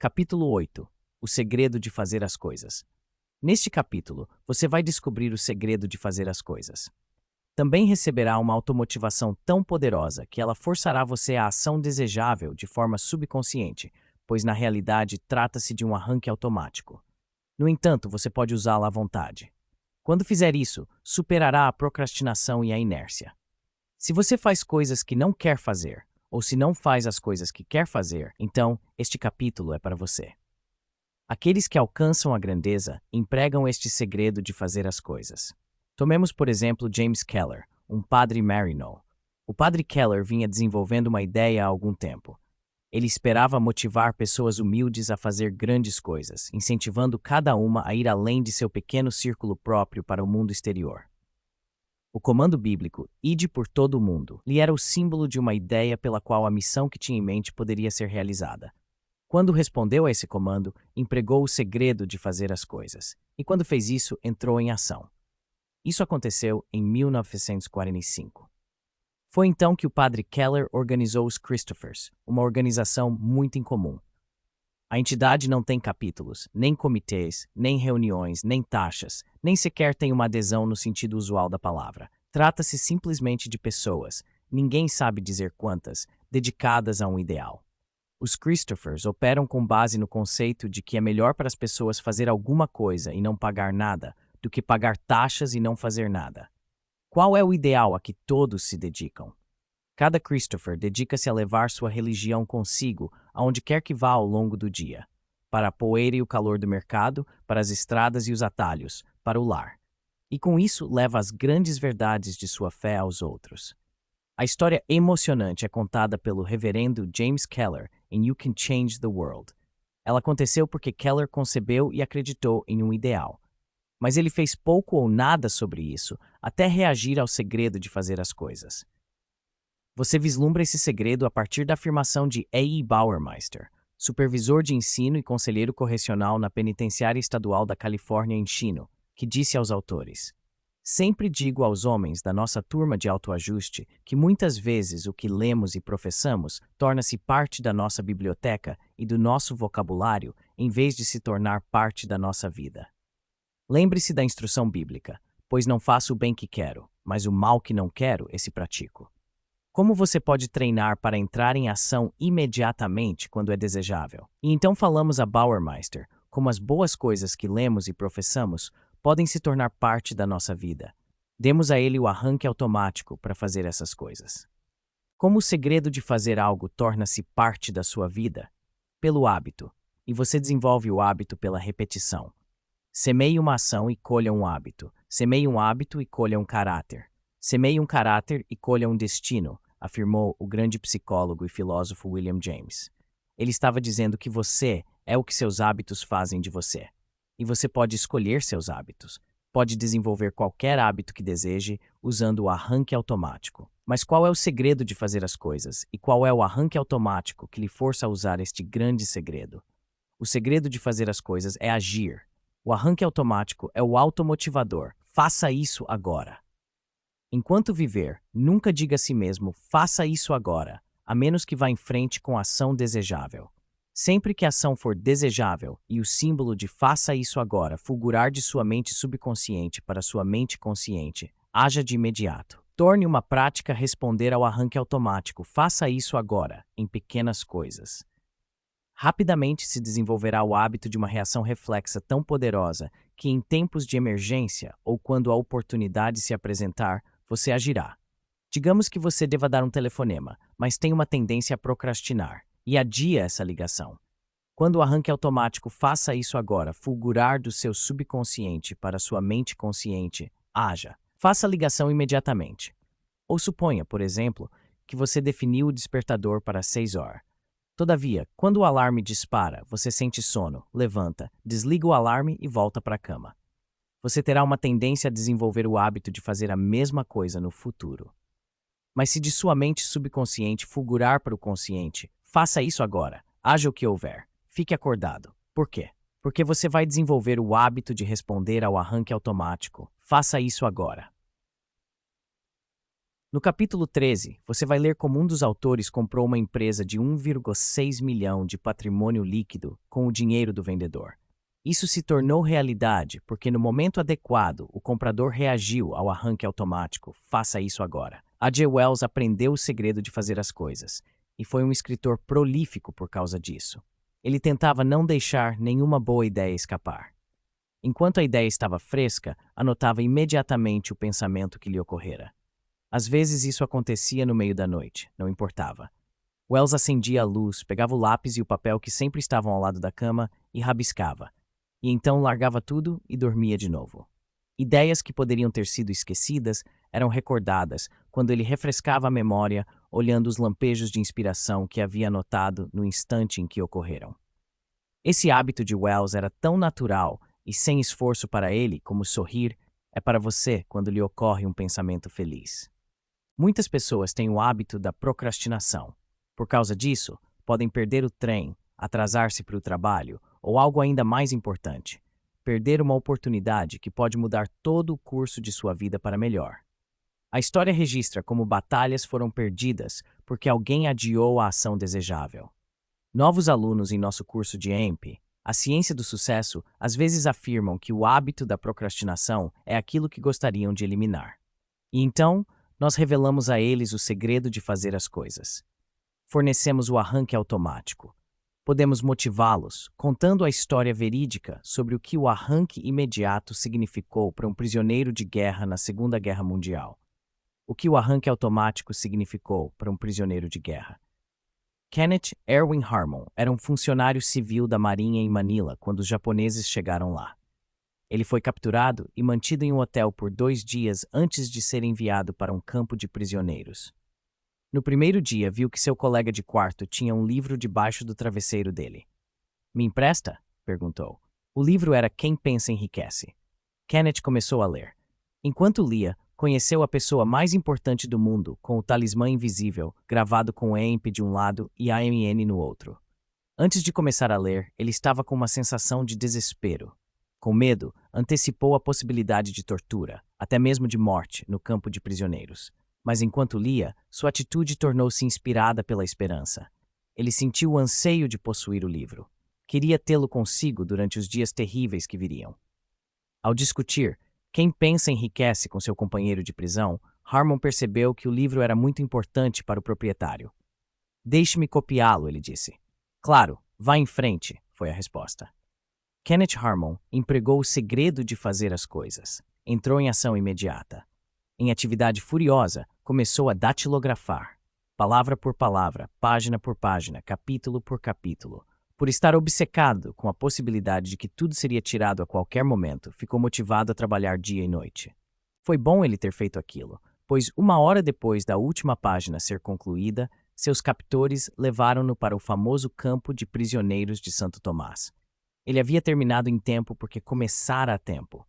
Capítulo 8. O segredo de fazer as coisas. Neste capítulo, você vai descobrir o segredo de fazer as coisas. Também receberá uma automotivação tão poderosa que ela forçará você à ação desejável de forma subconsciente, pois na realidade trata-se de um arranque automático. No entanto, você pode usá-la à vontade. Quando fizer isso, superará a procrastinação e a inércia. Se você faz coisas que não quer fazer, ou se não faz as coisas que quer fazer, então este capítulo é para você. Aqueles que alcançam a grandeza empregam este segredo de fazer as coisas. Tomemos, por exemplo, James Keller, um padre Maryknoll. O padre Keller vinha desenvolvendo uma ideia há algum tempo. Ele esperava motivar pessoas humildes a fazer grandes coisas, incentivando cada uma a ir além de seu pequeno círculo próprio para o mundo exterior. O comando bíblico, ide por todo o mundo, lhe era o símbolo de uma ideia pela qual a missão que tinha em mente poderia ser realizada. Quando respondeu a esse comando, empregou o segredo de fazer as coisas. E quando fez isso, entrou em ação. Isso aconteceu em 1945. Foi então que o padre Keller organizou os Christophers, uma organização muito incomum. A entidade não tem capítulos, nem comitês, nem reuniões, nem taxas, nem sequer tem uma adesão no sentido usual da palavra. Trata-se simplesmente de pessoas, ninguém sabe dizer quantas, dedicadas a um ideal. Os Christophers operam com base no conceito de que é melhor para as pessoas fazer alguma coisa e não pagar nada, do que pagar taxas e não fazer nada. Qual é o ideal a que todos se dedicam? Cada Christopher dedica-se a levar sua religião consigo, aonde quer que vá ao longo do dia. Para a poeira e o calor do mercado, para as estradas e os atalhos, para o lar. E com isso leva as grandes verdades de sua fé aos outros. A história emocionante é contada pelo reverendo James Keller em You Can Change the World. Ela aconteceu porque Keller concebeu e acreditou em um ideal. Mas ele fez pouco ou nada sobre isso, até reagir ao segredo de fazer as coisas. Você vislumbra esse segredo a partir da afirmação de A.E. Bauermeister, supervisor de ensino e conselheiro correcional na Penitenciária Estadual da Califórnia em Chino, que disse aos autores: "Sempre digo aos homens da nossa turma de autoajuste que muitas vezes o que lemos e professamos torna-se parte da nossa biblioteca e do nosso vocabulário em vez de se tornar parte da nossa vida. Lembre-se da instrução bíblica, pois não faço o bem que quero, mas o mal que não quero, esse pratico." Como você pode treinar para entrar em ação imediatamente quando é desejável? E então falamos a Bauermeister como as boas coisas que lemos e professamos podem se tornar parte da nossa vida. Demos a ele o arranque automático para fazer essas coisas. Como o segredo de fazer algo torna-se parte da sua vida? Pelo hábito, e você desenvolve o hábito pela repetição. Semeie uma ação e colha um hábito. Semeie um hábito e colha um caráter. Semeie um caráter e colha um destino, afirmou o grande psicólogo e filósofo William James. Ele estava dizendo que você é o que seus hábitos fazem de você. E você pode escolher seus hábitos. Pode desenvolver qualquer hábito que deseje usando o arranque automático. Mas qual é o segredo de fazer as coisas? E qual é o arranque automático que lhe força a usar este grande segredo? O segredo de fazer as coisas é agir. O arranque automático é o automotivador. Faça isso agora. Enquanto viver, nunca diga a si mesmo, faça isso agora, a menos que vá em frente com a ação desejável. Sempre que a ação for desejável e o símbolo de faça isso agora fulgurar de sua mente subconsciente para sua mente consciente, haja de imediato. Torne uma prática responder ao arranque automático, faça isso agora, em pequenas coisas. Rapidamente se desenvolverá o hábito de uma reação reflexa tão poderosa que em tempos de emergência ou quando a oportunidade se apresentar, você agirá. Digamos que você deva dar um telefonema, mas tem uma tendência a procrastinar e adia essa ligação. Quando o arranque automático faça isso agora, fulgurar do seu subconsciente para sua mente consciente, haja. Faça a ligação imediatamente. Ou suponha, por exemplo, que você definiu o despertador para 6 horas. Todavia, quando o alarme dispara, você sente sono, levanta, desliga o alarme e volta para a cama. Você terá uma tendência a desenvolver o hábito de fazer a mesma coisa no futuro. Mas se de sua mente subconsciente fulgurar para o consciente, faça isso agora, haja o que houver, fique acordado. Por quê? Porque você vai desenvolver o hábito de responder ao arranque automático. Faça isso agora. No capítulo 13, você vai ler como um dos autores comprou uma empresa de 1,6 milhão de patrimônio líquido com o dinheiro do vendedor. Isso se tornou realidade porque no momento adequado o comprador reagiu ao arranque automático. Faça isso agora. A.G. Wells aprendeu o segredo de fazer as coisas e foi um escritor prolífico por causa disso. Ele tentava não deixar nenhuma boa ideia escapar. Enquanto a ideia estava fresca, anotava imediatamente o pensamento que lhe ocorrera. Às vezes isso acontecia no meio da noite, não importava. Wells acendia a luz, pegava o lápis e o papel que sempre estavam ao lado da cama e rabiscava. E então largava tudo e dormia de novo. Ideias que poderiam ter sido esquecidas eram recordadas quando ele refrescava a memória, olhando os lampejos de inspiração que havia anotado no instante em que ocorreram. Esse hábito de Wells era tão natural e sem esforço para ele como sorrir é para você quando lhe ocorre um pensamento feliz. Muitas pessoas têm o hábito da procrastinação. Por causa disso, podem perder o trem, atrasar-se para o trabalho ou algo ainda mais importante, perder uma oportunidade que pode mudar todo o curso de sua vida para melhor. A história registra como batalhas foram perdidas porque alguém adiou a ação desejável. Novos alunos em nosso curso de EMP, a ciência do sucesso, às vezes afirmam que o hábito da procrastinação é aquilo que gostariam de eliminar. E então, nós revelamos a eles o segredo de fazer as coisas. Fornecemos o arranque automático. Podemos motivá-los contando a história verídica sobre o que o arranque imediato significou para um prisioneiro de guerra na Segunda Guerra Mundial. O que o arranque automático significou para um prisioneiro de guerra. Kenneth Erwin Harmon era um funcionário civil da Marinha em Manila quando os japoneses chegaram lá. Ele foi capturado e mantido em um hotel por 2 dias antes de ser enviado para um campo de prisioneiros. No primeiro dia, viu que seu colega de quarto tinha um livro debaixo do travesseiro dele. "Me empresta?" perguntou. O livro era Quem Pensa Enriquece. Kenneth começou a ler. Enquanto lia, conheceu a pessoa mais importante do mundo, com o talismã invisível, gravado com EMP de um lado e AMN no outro. Antes de começar a ler, ele estava com uma sensação de desespero. Com medo, antecipou a possibilidade de tortura, até mesmo de morte, no campo de prisioneiros. Mas enquanto lia, sua atitude tornou-se inspirada pela esperança. Ele sentiu o anseio de possuir o livro. Queria tê-lo consigo durante os dias terríveis que viriam. Ao discutir Quem Pensa Enriquece com seu companheiro de prisão, Harmon percebeu que o livro era muito importante para o proprietário. "Deixe-me copiá-lo", ele disse. "Claro, vá em frente", foi a resposta. Kenneth Harmon empregou o segredo de fazer as coisas. Entrou em ação imediata. Em atividade furiosa, começou a datilografar, palavra por palavra, página por página, capítulo por capítulo. Por estar obcecado com a possibilidade de que tudo seria tirado a qualquer momento, ficou motivado a trabalhar dia e noite. Foi bom ele ter feito aquilo, pois 1 hora depois da última página ser concluída, seus captores levaram-no para o famoso campo de prisioneiros de Santo Tomás. Ele havia terminado em tempo porque começara a tempo.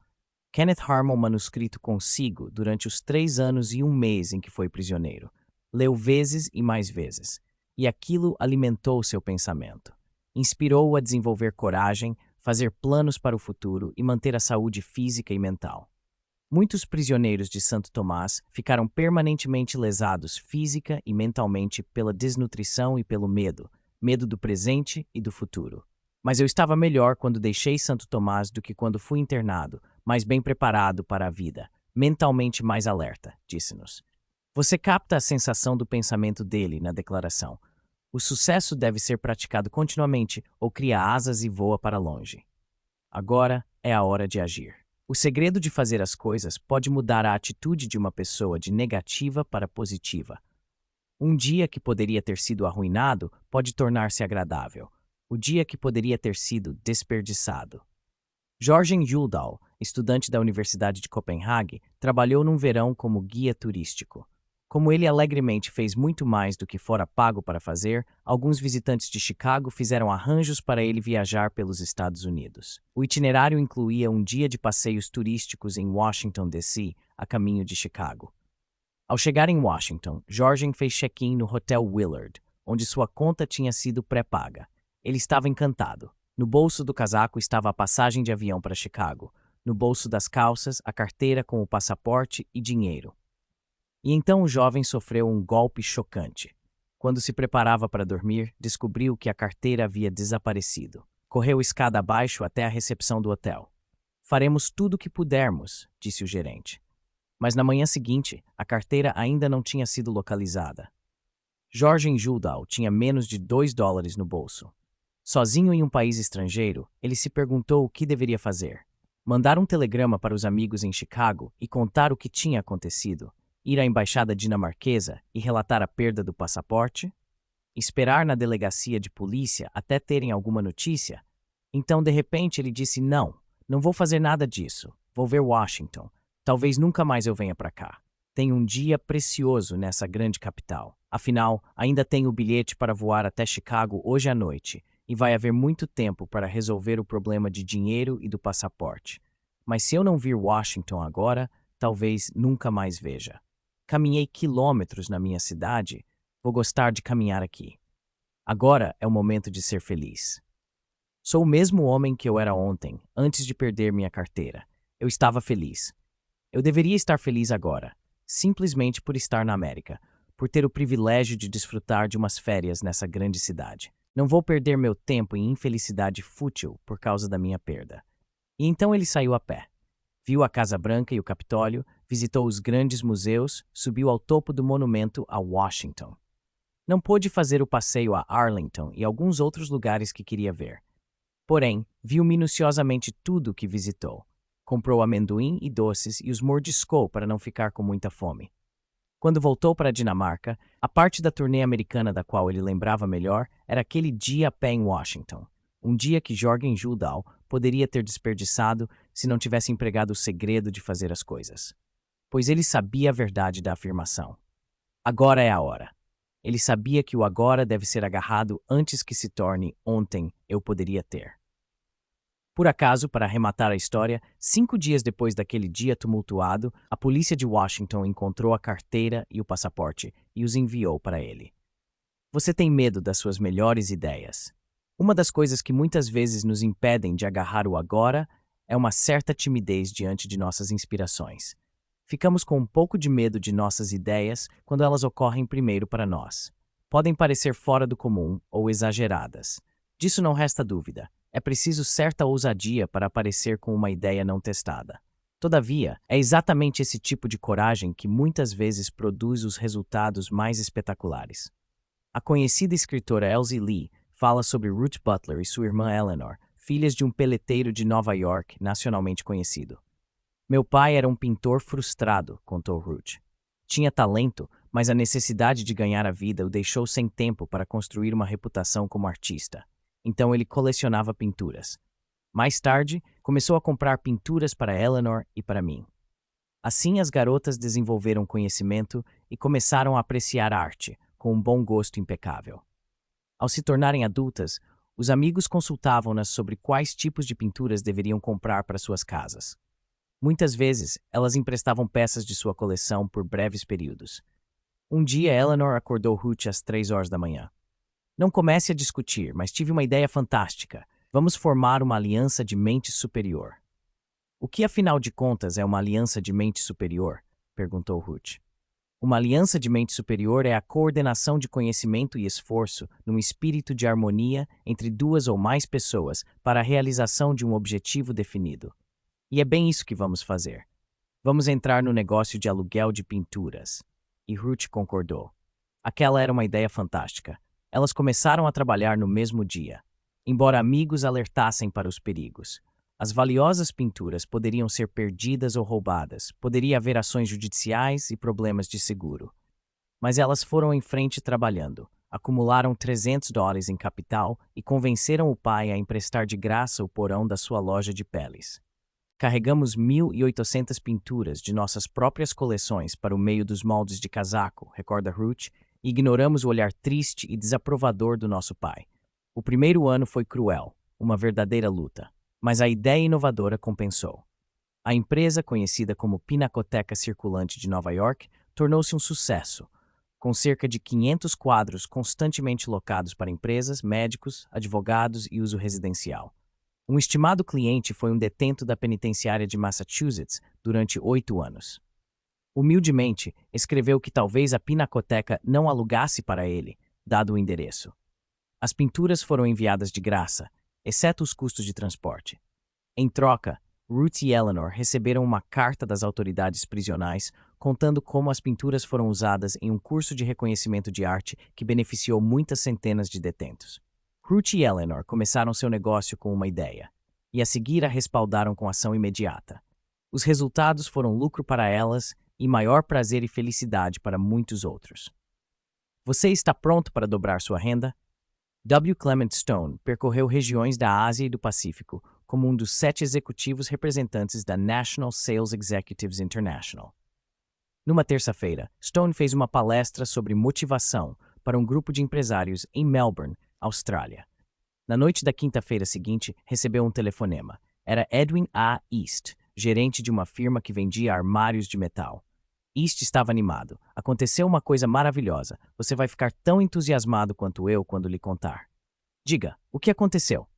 Kenneth Harmon manuscrito consigo durante os 3 anos e 1 mês em que foi prisioneiro. Leu vezes e mais vezes, e aquilo alimentou seu pensamento. Inspirou-o a desenvolver coragem, fazer planos para o futuro e manter a saúde física e mental. Muitos prisioneiros de Santo Tomás ficaram permanentemente lesados física e mentalmente pela desnutrição e pelo medo, medo do presente e do futuro. Mas eu estava melhor quando deixei Santo Tomás do que quando fui internado, mais bem preparado para a vida, mentalmente mais alerta, disse-nos. Você capta a sensação do pensamento dele na declaração. O sucesso deve ser praticado continuamente ou cria asas e voa para longe. Agora é a hora de agir. O segredo de fazer as coisas pode mudar a atitude de uma pessoa de negativa para positiva. Um dia que poderia ter sido arruinado pode tornar-se agradável. O dia que poderia ter sido desperdiçado. Jørgen Juldal, estudante da Universidade de Copenhague, trabalhou num verão como guia turístico. Como ele alegremente fez muito mais do que fora pago para fazer, alguns visitantes de Chicago fizeram arranjos para ele viajar pelos Estados Unidos. O itinerário incluía um dia de passeios turísticos em Washington, D.C., a caminho de Chicago. Ao chegar em Washington, Jørgen fez check-in no Hotel Willard, onde sua conta tinha sido pré-paga. Ele estava encantado. No bolso do casaco estava a passagem de avião para Chicago. No bolso das calças, a carteira com o passaporte e dinheiro. E então o jovem sofreu um golpe chocante. Quando se preparava para dormir, descobriu que a carteira havia desaparecido. Correu escada abaixo até a recepção do hotel. Faremos tudo o que pudermos, disse o gerente. Mas na manhã seguinte, a carteira ainda não tinha sido localizada. Jorgen Juldal tinha menos de $2 no bolso. Sozinho em um país estrangeiro, ele se perguntou o que deveria fazer. Mandar um telegrama para os amigos em Chicago e contar o que tinha acontecido? Ir à embaixada dinamarquesa e relatar a perda do passaporte? Esperar na delegacia de polícia até terem alguma notícia? Então, de repente, ele disse: não, não vou fazer nada disso. Vou ver Washington. Talvez nunca mais eu venha para cá. Tenho um dia precioso nessa grande capital. Afinal, ainda tenho o bilhete para voar até Chicago hoje à noite e vai haver muito tempo para resolver o problema de dinheiro e do passaporte. Mas se eu não vir Washington agora, talvez nunca mais veja. Caminhei quilômetros na minha cidade, vou gostar de caminhar aqui. Agora é o momento de ser feliz. Sou o mesmo homem que eu era ontem, antes de perder minha carteira. Eu estava feliz. Eu deveria estar feliz agora, simplesmente por estar na América, por ter o privilégio de desfrutar de umas férias nessa grande cidade. Não vou perder meu tempo em infelicidade fútil por causa da minha perda. E então ele saiu a pé. Viu a Casa Branca e o Capitólio, visitou os grandes museus, subiu ao topo do monumento a Washington. Não pôde fazer o passeio a Arlington e alguns outros lugares que queria ver. Porém, viu minuciosamente tudo o que visitou. Comprou amendoim e doces e os mordiscou para não ficar com muita fome. Quando voltou para a Dinamarca, a parte da turnê americana da qual ele lembrava melhor era aquele dia a pé em Washington. Um dia que Jorgen Juldal poderia ter desperdiçado se não tivesse empregado o segredo de fazer as coisas. Pois ele sabia a verdade da afirmação. Agora é a hora. Ele sabia que o agora deve ser agarrado antes que se torne ontem eu poderia ter. Por acaso, para arrematar a história, 5 dias depois daquele dia tumultuado, a polícia de Washington encontrou a carteira e o passaporte e os enviou para ele. Você tem medo das suas melhores ideias. Uma das coisas que muitas vezes nos impedem de agarrar o agora é uma certa timidez diante de nossas inspirações. Ficamos com um pouco de medo de nossas ideias quando elas ocorrem primeiro para nós. Podem parecer fora do comum ou exageradas. Disso não resta dúvida. É preciso certa ousadia para aparecer com uma ideia não testada. Todavia, é exatamente esse tipo de coragem que muitas vezes produz os resultados mais espetaculares. A conhecida escritora Elsie Lee fala sobre Ruth Butler e sua irmã Eleanor, filhas de um peleteiro de Nova York nacionalmente conhecido. Meu pai era um pintor frustrado, contou Ruth. Tinha talento, mas a necessidade de ganhar a vida o deixou sem tempo para construir uma reputação como artista. Então ele colecionava pinturas. Mais tarde, começou a comprar pinturas para Eleanor e para mim. Assim, as garotas desenvolveram conhecimento e começaram a apreciar arte, com um bom gosto impecável. Ao se tornarem adultas, os amigos consultavam-nas sobre quais tipos de pinturas deveriam comprar para suas casas. Muitas vezes, elas emprestavam peças de sua coleção por breves períodos. Um dia, Eleanor acordou Ruth às 3 horas da manhã. Não comece a discutir, mas tive uma ideia fantástica. Vamos formar uma aliança de mente superior. O que, afinal de contas, é uma aliança de mente superior? Perguntou Ruth. Uma aliança de mente superior é a coordenação de conhecimento e esforço num espírito de harmonia entre duas ou mais pessoas para a realização de um objetivo definido. E é bem isso que vamos fazer. Vamos entrar no negócio de aluguel de pinturas. E Ruth concordou. Aquela era uma ideia fantástica. Elas começaram a trabalhar no mesmo dia. Embora amigos alertassem para os perigos. As valiosas pinturas poderiam ser perdidas ou roubadas, poderia haver ações judiciais e problemas de seguro. Mas elas foram em frente trabalhando, acumularam $300 em capital e convenceram o pai a emprestar de graça o porão da sua loja de peles. Carregamos 1.800 pinturas de nossas próprias coleções para o meio dos moldes de casaco, recorda Ruth, e ignoramos o olhar triste e desaprovador do nosso pai. O primeiro ano foi cruel, uma verdadeira luta, mas a ideia inovadora compensou. A empresa, conhecida como Pinacoteca Circulante de Nova York, tornou-se um sucesso, com cerca de 500 quadros constantemente locados para empresas, médicos, advogados e uso residencial. Um estimado cliente foi um detento da penitenciária de Massachusetts durante 8 anos. Humildemente, escreveu que talvez a pinacoteca não alugasse para ele, dado o endereço. As pinturas foram enviadas de graça, exceto os custos de transporte. Em troca, Ruth e Eleanor receberam uma carta das autoridades prisionais contando como as pinturas foram usadas em um curso de reconhecimento de arte que beneficiou muitas centenas de detentos. Ruth e Eleanor começaram seu negócio com uma ideia, e a seguir a respaldaram com ação imediata. Os resultados foram lucro para elas e maior prazer e felicidade para muitos outros. Você está pronto para dobrar sua renda? W. Clement Stone percorreu regiões da Ásia e do Pacífico como um dos 7 executivos representantes da National Sales Executives International. Numa terça-feira, Stone fez uma palestra sobre motivação para um grupo de empresários em Melbourne, Austrália. Na noite da quinta-feira seguinte, recebeu um telefonema. Era Edwin A. East, gerente de uma firma que vendia armários de metal. East estava animado. Aconteceu uma coisa maravilhosa. Você vai ficar tão entusiasmado quanto eu quando lhe contar. Diga, o que aconteceu?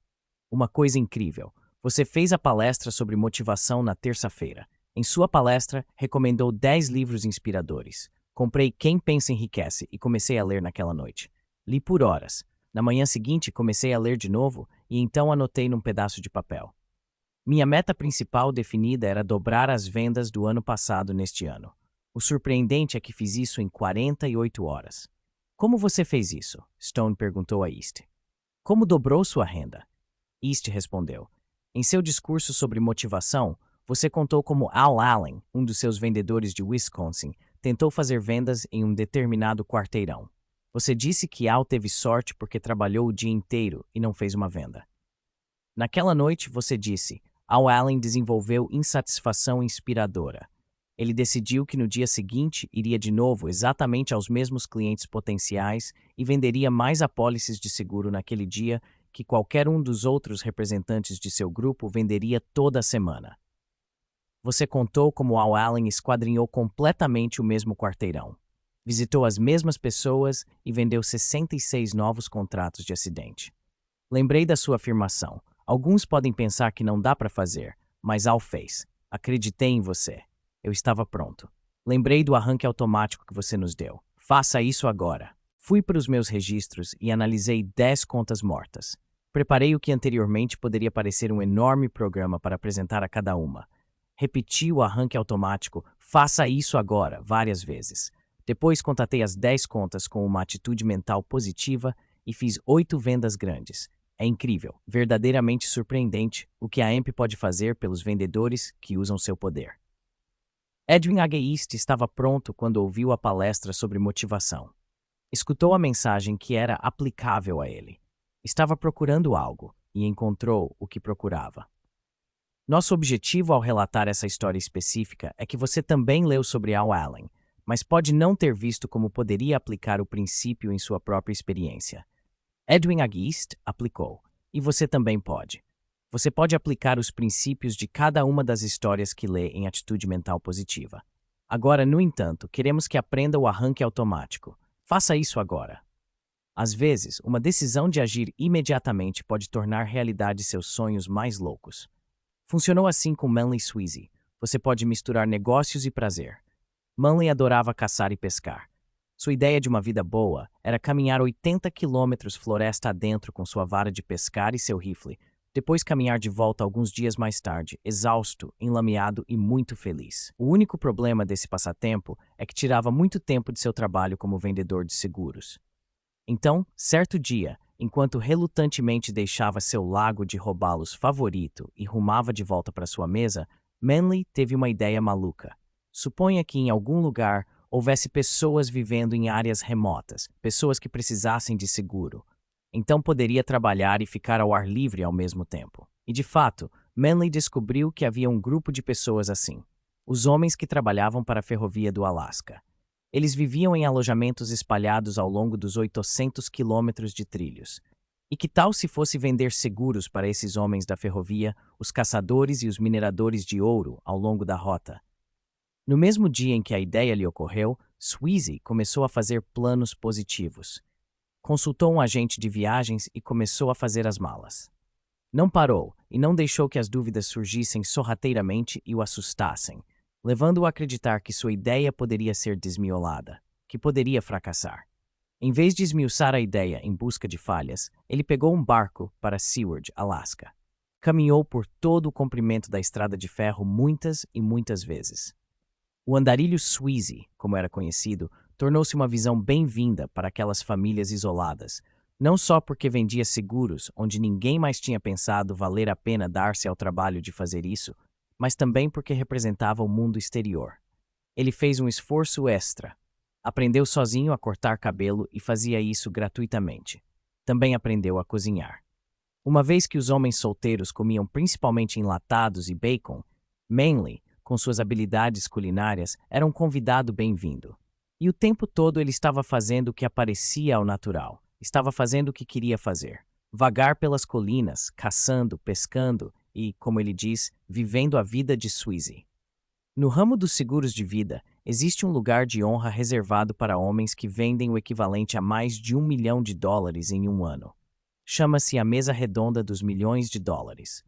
Uma coisa incrível. Você fez a palestra sobre motivação na terça-feira. Em sua palestra, recomendou 10 livros inspiradores. Comprei Quem Pensa Enriquece e comecei a ler naquela noite. Li por horas. Na manhã seguinte, comecei a ler de novo e então anotei num pedaço de papel. Minha meta principal definida era dobrar as vendas do ano passado neste ano. O surpreendente é que fiz isso em 48 horas. Como você fez isso? Stone perguntou a East. Como dobrou sua renda? East respondeu. Em seu discurso sobre motivação, você contou como Al Allen, um dos seus vendedores de Wisconsin, tentou fazer vendas em um determinado quarteirão. Você disse que Al teve sorte porque trabalhou o dia inteiro e não fez uma venda. Naquela noite, você disse, Al Allen desenvolveu insatisfação inspiradora. Ele decidiu que no dia seguinte iria de novo exatamente aos mesmos clientes potenciais e venderia mais apólices de seguro naquele dia que qualquer um dos outros representantes de seu grupo venderia toda a semana. Você contou como Al Allen esquadrinhou completamente o mesmo quarteirão. Visitou as mesmas pessoas e vendeu 66 novos contratos de acidente. Lembrei da sua afirmação. Alguns podem pensar que não dá para fazer, mas Al fez. Acreditei em você. Eu estava pronto. Lembrei do arranque automático que você nos deu. Faça isso agora. Fui para os meus registros e analisei 10 contas mortas. Preparei o que anteriormente poderia parecer um enorme programa para apresentar a cada uma. Repeti o arranque automático, faça isso agora, várias vezes. Depois contatei as 10 contas com uma atitude mental positiva e fiz 8 vendas grandes. É incrível, verdadeiramente surpreendente o que a AMP pode fazer pelos vendedores que usam seu poder. Edwin H. East estava pronto quando ouviu a palestra sobre motivação. Escutou a mensagem que era aplicável a ele. Estava procurando algo e encontrou o que procurava. Nosso objetivo ao relatar essa história específica é que você também leu sobre Al Allen, mas pode não ter visto como poderia aplicar o princípio em sua própria experiência. Edwin H. East aplicou, e você também pode. Você pode aplicar os princípios de cada uma das histórias que lê em atitude mental positiva. Agora, no entanto, queremos que aprenda o arranque automático. Faça isso agora. Às vezes, uma decisão de agir imediatamente pode tornar realidade seus sonhos mais loucos. Funcionou assim com Manly Sweezy. Você pode misturar negócios e prazer. Manly adorava caçar e pescar. Sua ideia de uma vida boa era caminhar 80 quilômetros floresta adentro com sua vara de pescar e seu rifle, depois caminhar de volta alguns dias mais tarde, exausto, enlameado e muito feliz. O único problema desse passatempo é que tirava muito tempo de seu trabalho como vendedor de seguros. Então, certo dia, enquanto relutantemente deixava seu lago de robalos favorito e rumava de volta para sua mesa, Manly teve uma ideia maluca. Suponha que em algum lugar houvesse pessoas vivendo em áreas remotas, pessoas que precisassem de seguro. Então poderia trabalhar e ficar ao ar livre ao mesmo tempo. E de fato, Manly descobriu que havia um grupo de pessoas assim. Os homens que trabalhavam para a ferrovia do Alasca. Eles viviam em alojamentos espalhados ao longo dos 800 quilômetros de trilhos. E que tal se fosse vender seguros para esses homens da ferrovia, os caçadores e os mineradores de ouro ao longo da rota? No mesmo dia em que a ideia lhe ocorreu, Sweezy começou a fazer planos positivos. Consultou um agente de viagens e começou a fazer as malas. Não parou e não deixou que as dúvidas surgissem sorrateiramente e o assustassem. levando-o a acreditar que sua ideia poderia ser desmiolada, que poderia fracassar. Em vez de esmiuçar a ideia em busca de falhas, ele pegou um barco para Seward, Alasca. Caminhou por todo o comprimento da estrada de ferro muitas e muitas vezes. O andarilho Sweezy, como era conhecido, tornou-se uma visão bem-vinda para aquelas famílias isoladas, não só porque vendia seguros onde ninguém mais tinha pensado valer a pena dar-se ao trabalho de fazer isso, mas também porque representava o mundo exterior. Ele fez um esforço extra. Aprendeu sozinho a cortar cabelo e fazia isso gratuitamente. Também aprendeu a cozinhar. Uma vez que os homens solteiros comiam principalmente enlatados e bacon, Manly, com suas habilidades culinárias, era um convidado bem-vindo. E o tempo todo ele estava fazendo o que aparecia ao natural. Estava fazendo o que queria fazer. Vagar pelas colinas, caçando, pescando e, como ele diz, vivendo a vida de Sweezy. No ramo dos seguros de vida, existe um lugar de honra reservado para homens que vendem o equivalente a mais de $1 milhão em um ano. Chama-se a mesa redonda dos milhões de dólares.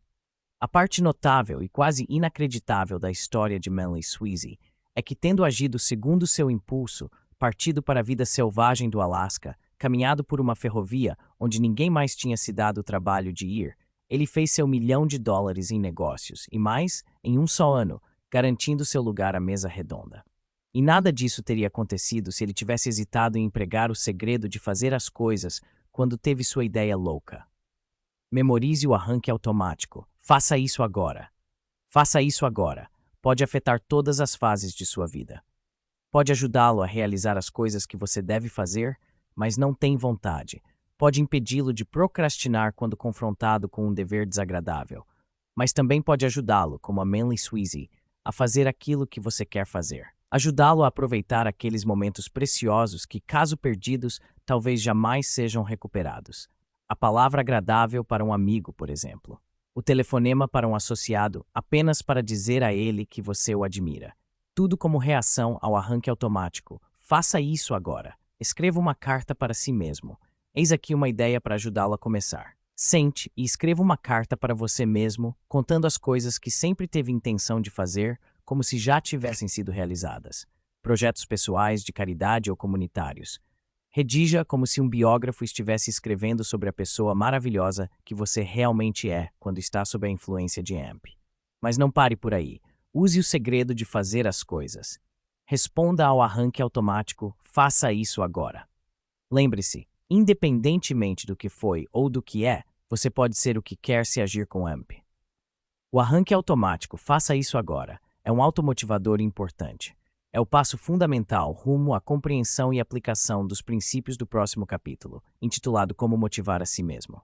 A parte notável e quase inacreditável da história de Manly Sweezy é que, tendo agido segundo seu impulso, partido para a vida selvagem do Alasca, caminhado por uma ferrovia onde ninguém mais tinha se dado o trabalho de ir, ele fez seu $1 milhão em negócios e mais, em um só ano, garantindo seu lugar à mesa redonda. E nada disso teria acontecido se ele tivesse hesitado em empregar o segredo de fazer as coisas quando teve sua ideia louca. Memorize o arranque automático. Faça isso agora. Faça isso agora. Pode afetar todas as fases de sua vida. Pode ajudá-lo a realizar as coisas que você deve fazer, mas não tem vontade. Pode impedi-lo de procrastinar quando confrontado com um dever desagradável. Mas também pode ajudá-lo, como a Manly Sweezy, a fazer aquilo que você quer fazer. Ajudá-lo a aproveitar aqueles momentos preciosos que, caso perdidos, talvez jamais sejam recuperados. A palavra agradável para um amigo, por exemplo. O telefonema para um associado apenas para dizer a ele que você o admira. Tudo como reação ao arranque automático. Faça isso agora. Escreva uma carta para si mesmo. Eis aqui uma ideia para ajudá-lo a começar. Sente e escreva uma carta para você mesmo, contando as coisas que sempre teve intenção de fazer, como se já tivessem sido realizadas. Projetos pessoais, de caridade ou comunitários. Redija como se um biógrafo estivesse escrevendo sobre a pessoa maravilhosa que você realmente é quando está sob a influência de AMP. Mas não pare por aí. Use o segredo de fazer as coisas. Responda ao arranque automático, faça isso agora. Lembre-se, independentemente do que foi ou do que é, você pode ser o que quer se agir com AMP. O arranque automático, faça isso agora, é um automotivador importante. É o passo fundamental rumo à compreensão e aplicação dos princípios do próximo capítulo, intitulado Como Motivar a Si Mesmo.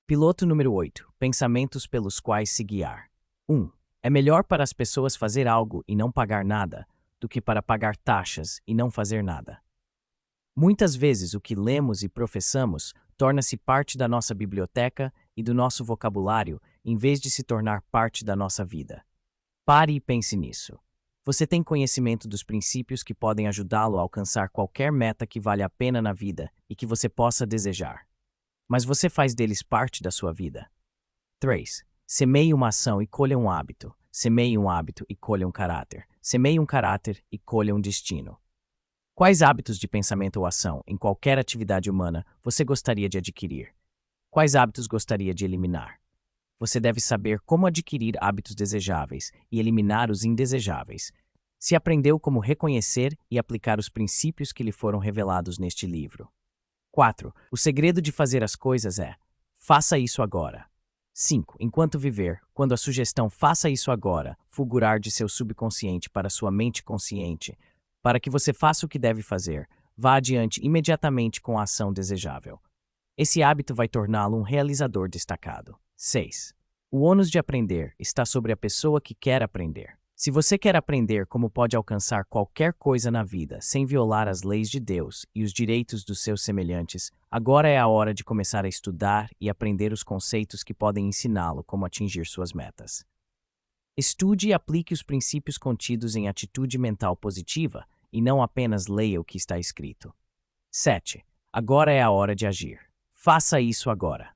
Piloto número 8. Pensamentos pelos quais se guiar. 1. É melhor para as pessoas fazer algo e não pagar nada, do que para pagar taxas e não fazer nada. Muitas vezes o que lemos e professamos torna-se parte da nossa biblioteca e do nosso vocabulário, em vez de se tornar parte da nossa vida. Pare e pense nisso. Você tem conhecimento dos princípios que podem ajudá-lo a alcançar qualquer meta que vale a pena na vida e que você possa desejar. Mas você faz deles parte da sua vida. 3. Semeie uma ação e colha um hábito. Semeie um hábito e colha um caráter. Semeie um caráter e colha um destino. Quais hábitos de pensamento ou ação, em qualquer atividade humana, você gostaria de adquirir? Quais hábitos gostaria de eliminar? Você deve saber como adquirir hábitos desejáveis e eliminar os indesejáveis. Se aprendeu como reconhecer e aplicar os princípios que lhe foram revelados neste livro. 4. O segredo de fazer as coisas é: faça isso agora. 5. Enquanto viver, quando a sugestão faça isso agora fulgurar de seu subconsciente para sua mente consciente, para que você faça o que deve fazer, vá adiante imediatamente com a ação desejável. Esse hábito vai torná-lo um realizador destacado. 6. O ônus de aprender está sobre a pessoa que quer aprender. Se você quer aprender como pode alcançar qualquer coisa na vida sem violar as leis de Deus e os direitos dos seus semelhantes, agora é a hora de começar a estudar e aprender os conceitos que podem ensiná-lo como atingir suas metas. Estude e aplique os princípios contidos em Atitude Mental Positiva e não apenas leia o que está escrito. 7. Agora é a hora de agir. Faça isso agora.